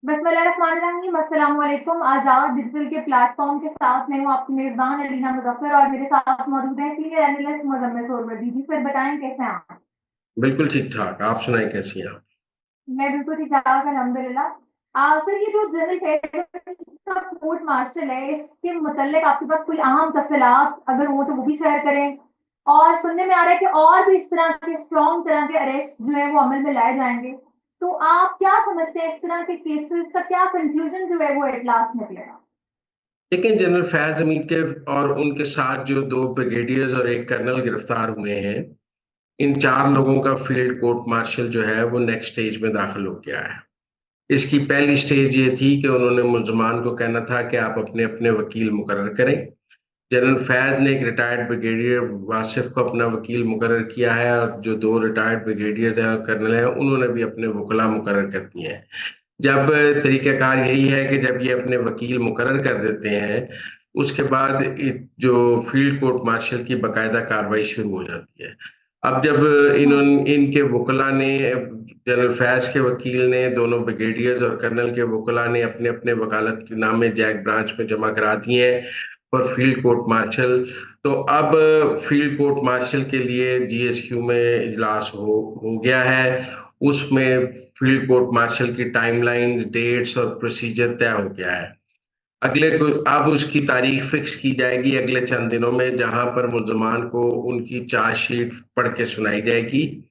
बिस्मिल्लाहिर्रहमानिर्रहीम, अस्सलाम वालेकुम। आज़ाद डिजिटल के प्लेटफॉर्म के साथ मैं हूँ आपकी मेज़बान अलीना मुज़फ़्फ़र और मेरे साथ मौजूद हैं सीनियर एनालिस्ट मुज़म्मिल सोरवर्दी जी। सर बताएं कैसे हैं आप? बिल्कुल ठीक ठाक। आप सुनाएं कैसी हैं आप? मैं बिल्कुल ठीक ठाक अल्हम्दुलिल्लाह। सर ये जो जनरल फेयर का कोर्ट मार्शल है इसके मुतल्लिक आपके पास कोई अहम तफसीलात अगर हो तो वो भी शेयर करें। और सुनने में आ रहा है कि और भी इस तरह के स्ट्रॉन्ग तरह के अरेस्ट जो है वो अमल में लाए जाएंगे। तो आप क्या समझते हैं इस तरह के केसेस का क्या कंक्लूजन जो है वो एट लास्ट निकलेगा? लेकिन जनरल फैज हमीद के और उनके साथ जो दो ब्रिगेडियर्स और एक कर्नल गिरफ्तार हुए हैं, इन चार लोगों का फील्ड कोर्ट मार्शल जो है वो नेक्स्ट स्टेज में दाखिल हो गया है। इसकी पहली स्टेज ये थी कि उन्होंने मुल्जमान को कहना था कि आप अपने अपने वकील मुकर्रर करें। जनरल फैज ने एक रिटायर्ड ब्रिगेडियर वासिफ को अपना वकील मुकर्रर किया है, और जो दो रिटायर्ड ब्रिगेडियर्स हैं और कर्नल हैं उन्होंने भी अपने वकला मुकर्रर कर दिए हैं। जब तरीक़ाकार यही है कि जब ये अपने वकील मुकर्रर कर देते हैं, उसके बाद जो फील्ड कोर्ट मार्शल की बाकायदा कार्रवाई शुरू हो जाती है। अब जब इनके वकला ने, जनरल फैज के वकील ने, दोनों ब्रिगेडियर्स और कर्नल के वकला ने अपने अपने वकालतनामे जैक ब्रांच में जमा करा दिए हैं और फील्ड कोर्ट मार्शल, तो अब फील्ड कोर्ट मार्शल के लिए जीएसक्यू में इजलास हो गया है। उसमें फील्ड कोर्ट मार्शल की टाइमलाइन, डेट्स और प्रोसीजर तय हो गया है। अब उसकी तारीख फिक्स की जाएगी अगले चंद दिनों में, जहां पर मुल्जमान को उनकी चार्जशीट पढ़ के सुनाई जाएगी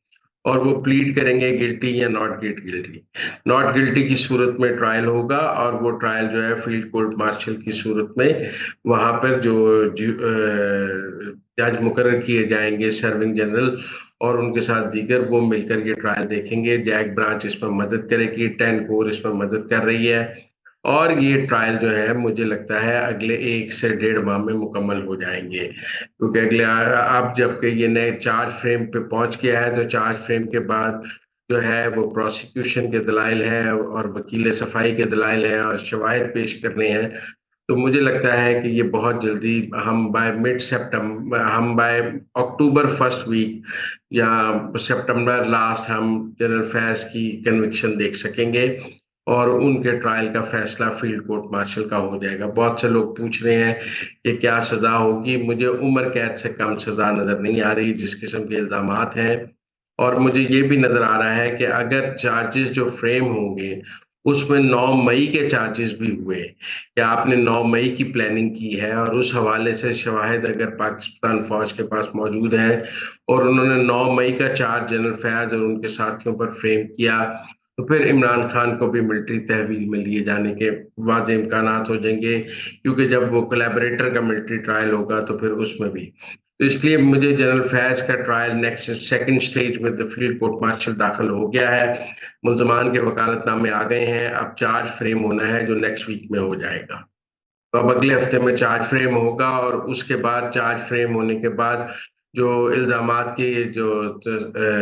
और वो प्लीड करेंगे गिल्टी या नॉट गिल्टी। नॉट गिल्टी की सूरत में ट्रायल होगा, और वो ट्रायल जो है फील्ड कोर्ट मार्शल की सूरत में वहां पर जो जज मुकर्रर किए जाएंगे, सर्विंग जनरल और उनके साथ दीगर, वो मिलकर ये ट्रायल देखेंगे। जैक ब्रांच इसमें मदद करेगी, 10 कोर इसमें मदद कर रही है, और ये ट्रायल जो है मुझे लगता है अगले 1 से 1.5 माह में मुकम्मल हो जाएंगे, क्योंकि अब जबकि ये नए चार्ज फ्रेम पे पहुंच गया है, तो चार्ज फ्रेम के बाद जो है वो प्रोसिक्यूशन के दलाइल हैं और वकील सफाई के दलाइल हैं और शवाहिद पेश करने हैं। तो मुझे लगता है कि ये बहुत जल्दी, हम बाय अक्टूबर फर्स्ट वीक या सितंबर लास्ट हम जनरल फैज की कन्विक्शन देख सकेंगे, और उनके ट्रायल का फैसला फील्ड कोर्ट मार्शल का हो जाएगा। बहुत से लोग पूछ रहे हैं कि क्या सजा होगी। मुझे उम्र कैद से कम सजा नजर नहीं आ रही जिस किस्म के इल्जामात हैं, और मुझे ये भी नजर आ रहा है कि अगर चार्जेस जो फ्रेम होंगे उसमें 9 मई के चार्जेस भी हुए, कि आपने 9 मई की प्लानिंग की है और उस हवाले से शवाहिद अगर पाकिस्तान फौज के पास मौजूद है और उन्होंने 9 मई का चार्ज जनरल फैज और उनके साथियों पर फ्रेम किया, तो फिर इमरान खान को भी मिलिट्री तहवील में लिए जाने के वाज़ेह इम्कानात हो जाएंगे, क्योंकि जब वो कोलैबोरेटर का मिलिट्री ट्रायल होगा तो फिर उसमें भी। तो इसलिए मुझे जनरल फैज का ट्रायल नेक्स्ट सेकंड स्टेज में द फील्ड कोर्ट मार्शल दाखिल हो गया है। मुल्जमान के वकालतनामे आ गए हैं, अब चार्ज फ्रेम होना है जो नेक्स्ट वीक में हो जाएगा। तो अब अगले हफ्ते में चार्ज फ्रेम होगा, और उसके बाद चार्ज फ्रेम होने के बाद जो इल्जामात के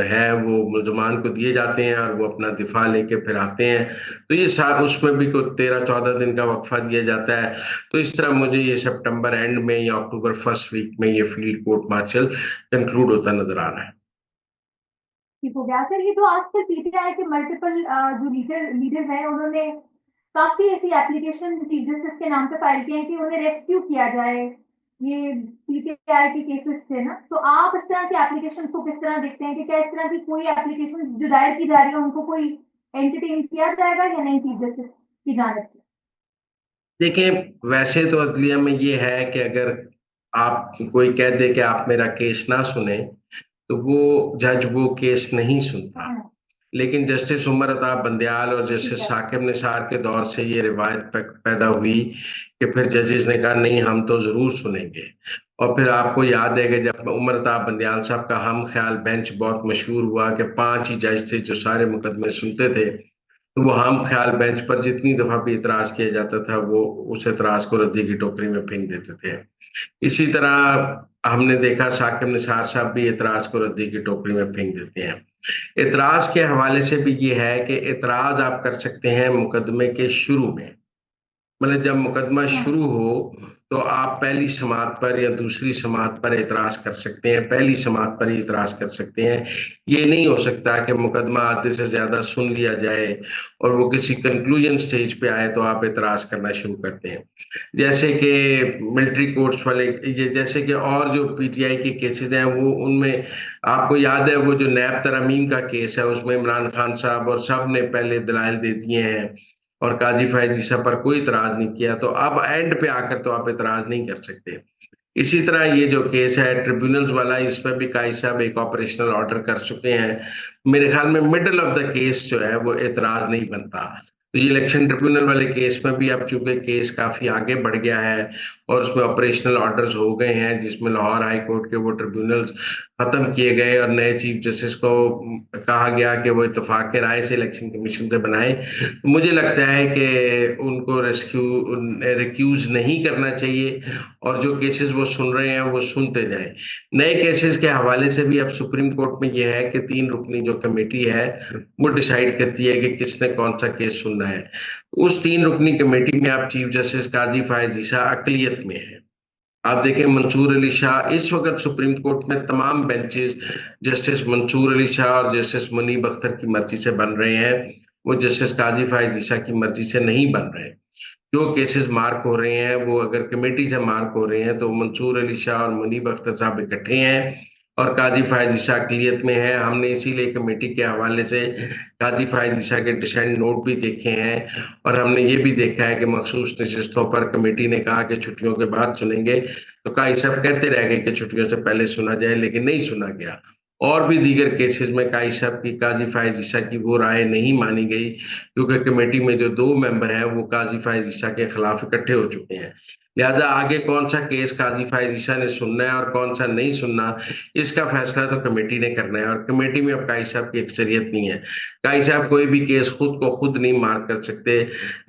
है वो मुल्जमान को दिए जाते हैं और वो अपना दिफा लेके फिर आते हैं। तो उसमें भी कोई 13-14 दिन का वक्फा दिया जाता है। तो इस तरह मुझे ये सितंबर एंड में या अक्टूबर फर्स्ट वीक में ये फील्ड कोर्ट मार्शल कंक्लूड होता नजर आ रहा है। ठीक हो गया सर। ये तो आजकल पीटीआई के मल्टीपल जो लीडर हैं उन्होंने काफी ऐसी एप्लीकेशन चीफ जस्टिस के नाम पे फाइल किए हैं कि उन्हें रेस्क्यू किया जाए। ये पीटीआई के केसेस थे ना, तो आप इस तरह की एप्लीकेशन को किस तरह देखते हैं कि क्या इस तरह की कोई एप्लीकेशन जो दायर की जा रही है उनको कोई एंटरटेन किया जाएगा या नहीं चीफ जस्टिस की जानिब से? देखिए, वैसे तो अदलिया में ये है कि अगर आप कोई कह दे कि आप मेरा केस ना सुने, तो वो जज वो केस नहीं सुनता। हाँ, लेकिन जस्टिस उमर अता बंदयाल और ठीक जस्टिस है। साकिब निसार के दौर से ये रिवायत पैदा हुई कि फिर जजेस ने कहा नहीं, हम तो जरूर सुनेंगे। और फिर आपको याद है कि जब उमर अता बंदयाल साहब का हम ख्याल बेंच बहुत मशहूर हुआ कि 5 ही जज थे जो सारे मुकदमे सुनते थे, तो वो हम ख्याल बेंच पर जितनी दफा भी इतराज किया जाता था वो उस इतराज को रद्दी की टोकरी में फेंक देते थे। इसी तरह हमने देखा साकिब निसार साहब भी इतराज को रद्दी की टोकरी में फेंक देते हैं। इतराज के हवाले से भी ये है कि इतराज आप कर सकते हैं मुकदमे के शुरू में, मतलब जब मुकदमा हाँ। शुरू हो तो आप पहली समाअत पर या दूसरी समाअत पर एतराज कर सकते हैं, पहली समाअत पर ही एतराज कर सकते हैं। ये नहीं हो सकता कि मुकदमा आधे से ज्यादा सुन लिया जाए और वो किसी कंक्लूजन स्टेज पे आए तो आप एतराज करना शुरू करते हैं। जैसे कि मिलिट्री कोर्ट्स वाले, ये जैसे कि और जो पीटीआई के केसेस हैं वो, उनमें आपको याद है वो जो नैब तरमीम का केस है, उसमें इमरान खान साहब और सब ने पहले दलाइल दे दिए हैं और काजी फैज ईसा पर कोई इतराज नहीं किया, तो अब एंड पे आकर तो आप इतराज नहीं कर सकते। इसी तरह ये जो केस है ट्रिब्यूनल्स वाला, इस पर भी काई साहब एक ऑपरेशनल ऑर्डर कर चुके हैं। मेरे ख्याल में मिडल ऑफ द केस जो है वो एतराज नहीं बनता। तो ये इलेक्शन ट्रिब्यूनल वाले केस में भी अब चूंकि केस काफी आगे बढ़ गया है और उसमें ऑपरेशनल ऑर्डर्स हो गए हैं, जिसमें लाहौर हाई कोर्ट के वो ट्रिब्यूनल्स खत्म किए गए और नए चीफ जस्टिस को कहा गया कि वो इत्तेफाक के राय से इलेक्शन कमीशन से बनाए। तो मुझे लगता है कि उनको रिक्यूज नहीं करना चाहिए और जो केसेस वो सुन रहे हैं वो सुनते जाएं। नए केसेस के हवाले से भी अब सुप्रीम कोर्ट में यह है कि 3 रुकनी जो कमेटी है वो डिसाइड करती है कि किसने कौन सा केस सुनना है। उस 3 रुकनी कमेटी में अब चीफ जस्टिस काजी फायज ईसा अकलियत में है। आप देखें मंसूर अली शाह इस वक्त सुप्रीम कोर्ट में तमाम बेंचेस जस्टिस मंसूर अली शाह और जस्टिस मुनीब अख्तर की मर्जी से बन रहे हैं, वो जस्टिस काजी फायज ईसा की मर्जी से नहीं बन रहे। जो केसेस मार्क हो रहे हैं वो अगर कमेटी से मार्क हो रहे हैं तो मंसूर अली शाह और मुनीब अख्तर साहब इकट्ठे हैं और काजी फायज ईसा अकलियत में है। हमने इसीलिए कमेटी के हवाले से काजी फायज ईसा के डिसेंट नोट भी देखे हैं और हमने ये भी देखा है कि मखसूस नशिस्तों पर कमेटी ने कहा कि छुट्टियों के बाद सुनेंगे, तो काजी साहब कहते रह गए कि छुट्टियों से पहले सुना जाए, लेकिन नहीं सुना गया। और भी दीगर केसेस में काजी साहब की, काजी फायज ईसा की वो राय नहीं मानी गई क्योंकि कमेटी में जो 2 मेंबर हैं वो काजी फायज ईसा के खिलाफ इकट्ठे हो चुके हैं। लिहाजा आगे कौन सा केस काजी फायज ईसा ने सुनना है और कौन सा नहीं सुनना, इसका फैसला तो कमेटी ने करना है और कमेटी में अब काजी साहब की अक्सरियत नहीं है। काजी साहब कोई भी केस खुद को खुद नहीं मार कर सकते।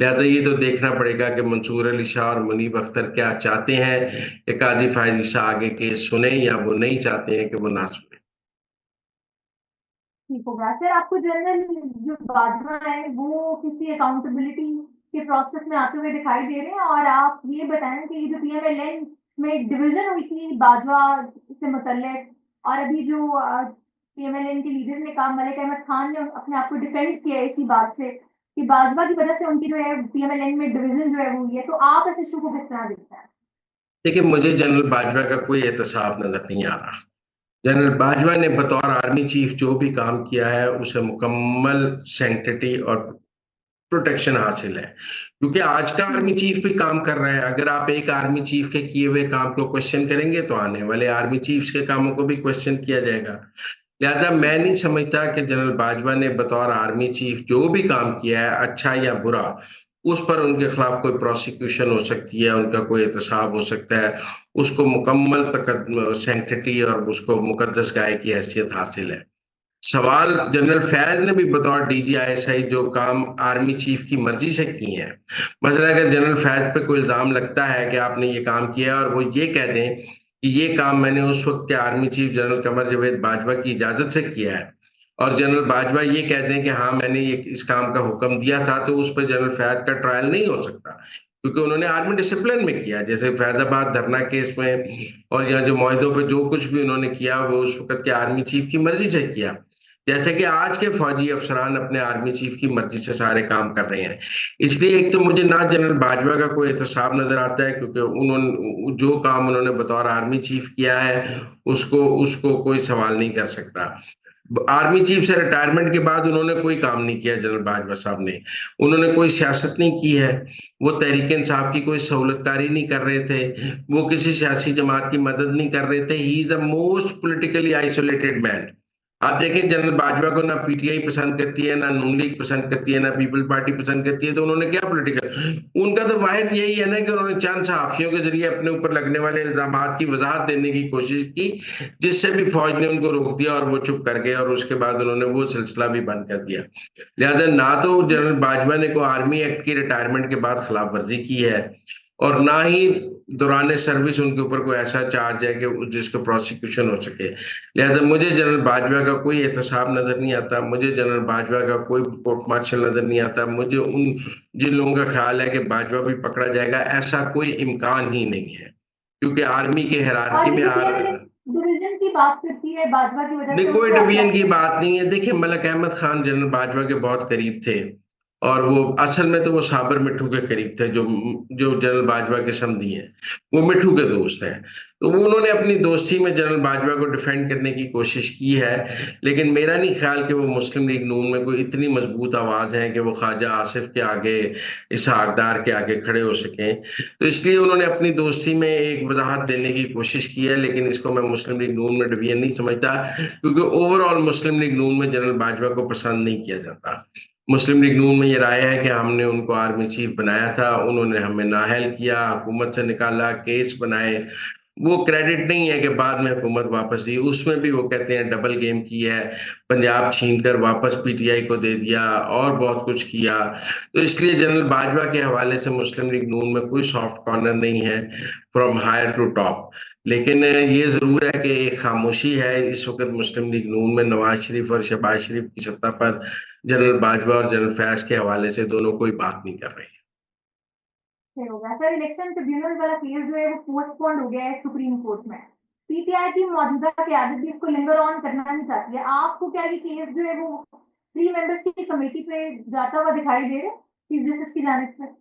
लिहाजा ये तो देखना पड़ेगा कि मंसूर अली शाह और मुनीब अख्तर क्या चाहते हैं कि काजी फायज ईसा आगे केस सुने या वो नहीं चाहते हैं कि वो ना सुने। ठीक हो गया सर। आपको जनरल जो बाजवा है वो किसी अकाउंटेबिलिटी के प्रोसेस में आते हुए दिखाई दे रहे हैं, और आप ये बताएं कि ये जो पीएमएलएन में डिवीजन हुई थी बाजवा से मुतल्लिक, और अभी जो पीएमएलएन के लीडर ने कहा, मलिक अहमद खान ने अपने आप को डिफेंड किया इसी बात से कि बाजवा की वजह से उनकी जो है पीएमएलएन में डिवीजन जो है वो हुई है, तो आप इस इशू को किस तरह देखते हैं? देखिए, मुझे जनरल बाजवा का कोई एहतसाब नजर नहीं आ रहा। जनरल बाजवा ने बतौर आर्मी चीफ जो भी काम किया है उसे मुकम्मल सैंक्टिटी और प्रोटेक्शन हासिल है, क्योंकि आज का आर्मी चीफ भी काम कर रहा है। अगर आप एक आर्मी चीफ के किए हुए काम को क्वेश्चन करेंगे तो आने वाले आर्मी चीफ्स के कामों को भी क्वेश्चन किया जाएगा। लिहाजा मैं नहीं समझता कि जनरल बाजवा ने बतौर आर्मी चीफ जो भी काम किया है, अच्छा या बुरा, उस पर उनके खिलाफ कोई प्रोसिक्यूशन हो सकती है, उनका कोई एहतसाब हो सकता है। उसको मुकम्मल सैंक्टिटी और उसको मुकद्दस गाय की हैसियत हासिल है। सवाल जनरल फैज ने भी बतौर डीजीआईएसआई जो काम आर्मी चीफ की मर्जी से किए हैं। मसला अगर जनरल फैज पे कोई इल्जाम लगता है कि आपने ये काम किया और वो ये कह दें कि ये काम मैंने उस वक्त के army chief general Qamar Javed Bajwa की इजाजत से किया है, और जनरल बाजवा ये कह दें कि हाँ मैंने ये इस काम का हुक्म दिया था, तो उस पर जनरल फैज का ट्रायल नहीं हो सकता, क्योंकि उन्होंने आर्मी डिसिप्लिन में किया। जैसे फैजाबाद धरना केस में और यहाँ जो माहिदों पे जो कुछ भी उन्होंने किया वो उस वक्त के आर्मी चीफ की मर्जी से किया। जैसे कि आज के फौजी अफसरान अपने आर्मी चीफ की मर्जी से सारे काम कर रहे हैं। इसलिए एक तो मुझे ना जनरल बाजवा का कोई एहतसाब नजर आता है, क्योंकि उन्होंने जो काम उन्होंने बतौर आर्मी चीफ किया है उसको उसको कोई सवाल नहीं कर सकता। आर्मी चीफ से रिटायरमेंट के बाद उन्होंने कोई काम नहीं किया जनरल बाजवा साहब ने। उन्होंने कोई सियासत नहीं की है। वो तहरीक इंसाफ की कोई सहूलतकारी नहीं कर रहे थे। वो किसी सियासी जमात की मदद नहीं कर रहे थे। He is the most politically isolated man. आप देखें जनरल बाजवा को ना पीटीआई पसंद करती है, ना नून लीग पसंद करती है, ना पीपल्स पार्टी पसंद करती है, तो उन्होंने क्या पॉलिटिकल, उनका तो वाहिद यही है ना कि उन्होंने चंद सहाफियों के जरिए अपने ऊपर लगने वाले इल्जामात की वजाहत देने की कोशिश की, जिससे भी फौज ने उनको रोक दिया और वो चुप कर गए और उसके बाद उन्होंने वो सिलसिला भी बंद कर दिया। लिहाजा ना तो जनरल बाजवा ने को आर्मी एक्ट की रिटायरमेंट के बाद खिलाफ वर्जी की है, और ना ही दौरान सर्विस उनके ऊपर कोई ऐसा चार्ज है कि जिसका प्रोसिक्यूशन हो सके। लिहाजा मुझे जनरल बाजवा का कोई एहतसाब नजर नहीं आता, मुझे जनरल बाजवा का कोई कोर्ट मार्शल नजर नहीं आता। मुझे उन जिन लोगों का ख्याल है कि बाजवा भी पकड़ा जाएगा, ऐसा कोई इम्कान ही नहीं है, क्योंकि आर्मी के हिरार्की और में बीजेपी डिवीजन की बात करती है बाजवा की वजह नहीं, से, कोई उसको आप क्या डिवीजन की कहेंगे? बात नहीं है। देखिए, मलक अहमद खान जनरल बाजवा के बहुत करीब थे, और वो असल में तो वो साबर मिट्ठू के करीब थे, जो जो जनरल बाजवा के समधी हैं, वो मिट्ठू के दोस्त हैं। तो वो उन्होंने अपनी दोस्ती में जनरल बाजवा को डिफेंड करने की कोशिश की है, लेकिन मेरा नहीं ख्याल कि वो मुस्लिम लीग नून में कोई इतनी मजबूत आवाज है कि वो ख्वाजा आसिफ के आगे, इसहाक डार के आगे खड़े हो सकें। तो इसलिए उन्होंने अपनी दोस्ती में एक वजाहत देने की कोशिश की है, लेकिन इसको मैं मुस्लिम लीग नून में डिवीजन नहीं समझता, क्योंकि ओवरऑल मुस्लिम लीग नून में जनरल बाजवा को पसंद नहीं किया जाता। मुस्लिम लीग नून में ये राय है कि हमने उनको आर्मी चीफ बनाया था, उन्होंने हमें नाअहल किया, हुकूमत से निकाला, केस बनाए। वो क्रेडिट नहीं है कि बाद में हुकूमत वापस दी, उसमें भी वो कहते हैं डबल गेम की है, पंजाब छीन कर वापस पीटीआई को दे दिया और बहुत कुछ किया। तो इसलिए जनरल बाजवा के हवाले से मुस्लिम लीग नून में कोई सॉफ्ट कॉर्नर नहीं है फ्रॉम हायर टू टॉप। लेकिन ये जरूर है कि एक खामोशी है इस वक्त मुस्लिम लीग नून में, नवाज शरीफ और शहबाज शरीफ की सत्ता पर जनरल बाजवा और जनरल फैज के हवाले से दोनों कोई बात नहीं कर रहे। सही होगा सर। इलेक्शन ट्रिब्यूनल वाला केस जो है वो पोस्टपोन्ड हो गया है सुप्रीम कोर्ट में। पीटीआई की मौजूदा क्यादत भी इसको लिंगर ऑन करना नहीं चाहती है। आपको क्या ये केस जो है वो 3 मेंबर्स की कमेटी पे जाता हुआ दिखाई दे रहा है चीफ जस्टिस की जानिब से?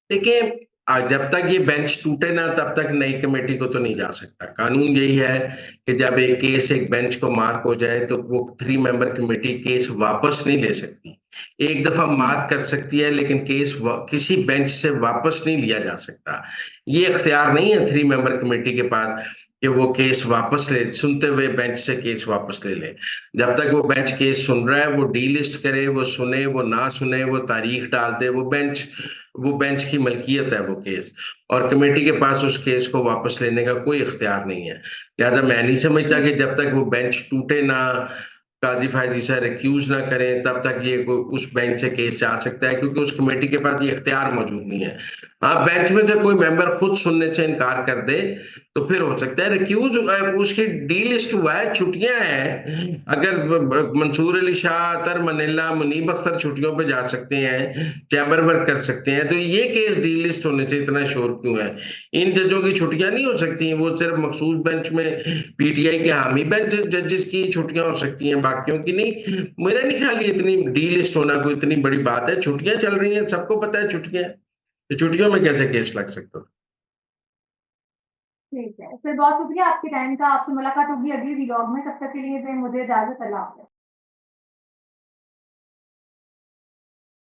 देखिए, जब तक ये बेंच टूटे ना तब तक नई कमेटी को तो नहीं जा सकता। कानून यही है कि जब एक केस एक बेंच को मार्क हो जाए तो वो 3 मेंबर कमेटी केस वापस नहीं ले सकती। एक दफा मार्क कर सकती है, लेकिन केस किसी बेंच से वापस नहीं लिया जा सकता। ये इख्तियार नहीं है 3 मेंबर कमेटी के पास कि वो केस वापस ले, सुनते हुए बेंच से केस वापस ले ले। जब तक वो बेंच केस सुन रहा है, वो डीलिस्ट करे, वो सुने, वो ना सुने, वो तारीख डाल दे, वो बेंच की मलकियत है वो केस, और कमेटी के पास उस केस को वापस लेने का कोई इख्तियार नहीं है। लिहाजा मैं नहीं समझता कि जब तक वो बेंच टूटे ना, काजी फायजी सर रिक्यूज ना करें, तब तक ये उस बेंच से केस जा सकता है, क्योंकि उस कमेटी के पास ये इख्तियार मौजूद नहीं है। हाँ, बेंच में से कोई मेंबर खुद सुनने से इनकार कर दे तो फिर हो सकता है रिक्यूज, उसकी डी लिस्ट हुआ है, छुट्टियां हैं। अगर मंसूर अली शाह, अतर मनीला, मुनीब अख्तर छुट्टियों पे जा सकते हैं, चैम्बर वर्क कर सकते हैं, तो ये केस डी लिस्ट होने से इतना शोर क्यों है? इन जजों की छुट्टियां नहीं हो सकती, वो सिर्फ मखसूस बेंच में पीटीआई के हामी बेंच जजेस की छुट्टियां हो सकती हैं, बाकियों की नहीं। मेरा नहीं ख्याल ये इतनी डी लिस्ट होना कोई इतनी बड़ी बात है। छुट्टियां चल रही हैं, सबको पता है छुट्टियां हैं। तो छुट्टियों में कैसे केस लग सकता था? ठीक है सर, बहुत शुक्रिया आपके टाइम का। आपसे मुलाकात होगी अगली व्लॉग में। तब तक के लिए मुझे इजाजत। अल्लाह हाफिज़।